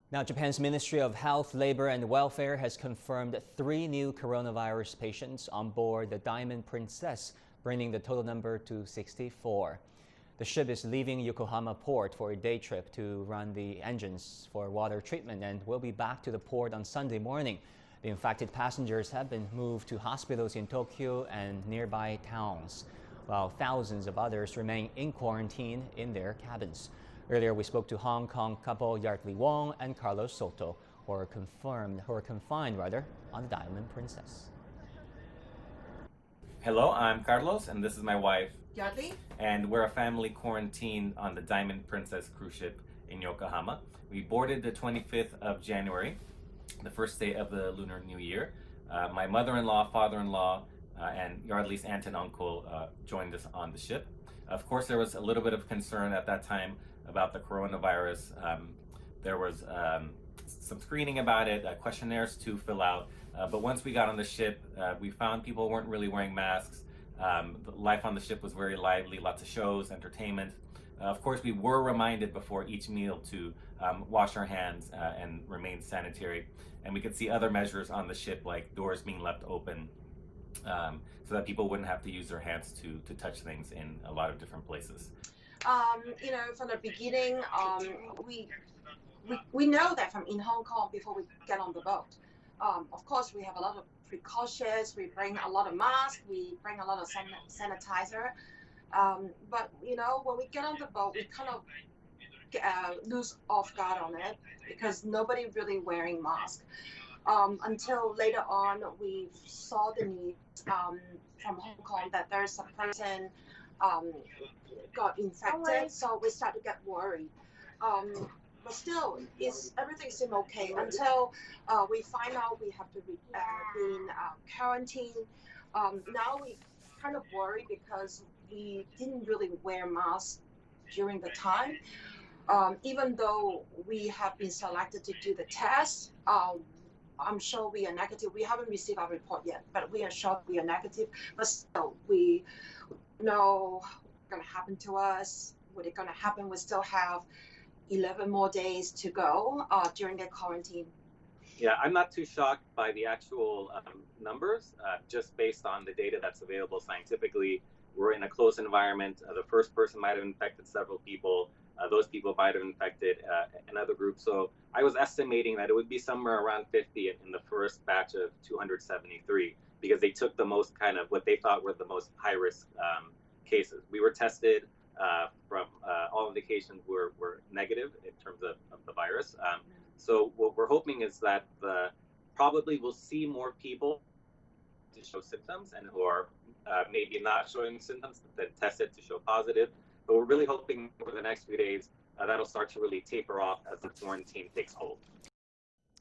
Now, Japan's Ministry of Health, Labor and Welfare has confirmed 3 new coronavirus patients on board the Diamond Princess, bringing the total number to 64. The ship is leaving Yokohama port for a day trip to run the engines for water treatment and will be back to the port on Sunday morning. The infected passengers have been moved to hospitals in Tokyo and nearby towns, while thousands of others remain in quarantine in their cabins. Earlier, we spoke to Hong Kong couple Yardley Wong and Carlos Soto, who are confined on the Diamond Princess. Hello, I'm Carlos, and this is my wife, Yardley. and we're a family quarantined on the Diamond Princess cruise ship in Yokohama. We boarded the 25th of January, the first day of the Lunar New Year. My mother-in-law, father-in-law, and Yardley's aunt and uncle joined us on the ship. Of course, there was a little bit of concern at that time about the coronavirus. There was some screening about it, questionnaires to fill out. But once we got on the ship, we found people weren't really wearing masks. Life on the ship was very lively, lots of shows, entertainment. Of course, we were reminded before each meal to wash our hands and remain sanitary. And we could see other measures on the ship, like doors being left open, so that people wouldn't have to use their hands to touch things in a lot of different places. From the beginning, we know that from in Hong Kong before we get on the boat. Of course, we have a lot of precautions. We bring a lot of masks. We bring a lot of sanitizer. But when we get on the boat, we kind of lose off guard on it because nobody really wearing masks. Until later on, we saw the news from Hong Kong that there's a person got infected, so we start to get worried. But still, everything seemed okay until we find out we have to be in quarantine. Now we kind of worry because we didn't really wear masks during the time. Even though we have been selected to do the test, I'm sure we are negative. We haven't received our report yet, but we are sure we are negative. But still, we know what's going to happen to us. What is going to happen? We still have 11 more days to go during the quarantine. Yeah, I'm not too shocked by the actual numbers, just based on the data that's available scientifically. We're in a close environment. The first person might have infected several people. Those people might have infected another group. So I was estimating that it would be somewhere around 50 in the first batch of 273, because they took the most kind of what they thought were the most high-risk cases. We were tested from all indications were negative in terms of the virus. So what we're hoping is that probably we'll see more people to show symptoms and who are maybe not showing symptoms that tested to show positive. But we're really hoping over the next few days that'll start to really taper off as the quarantine takes hold.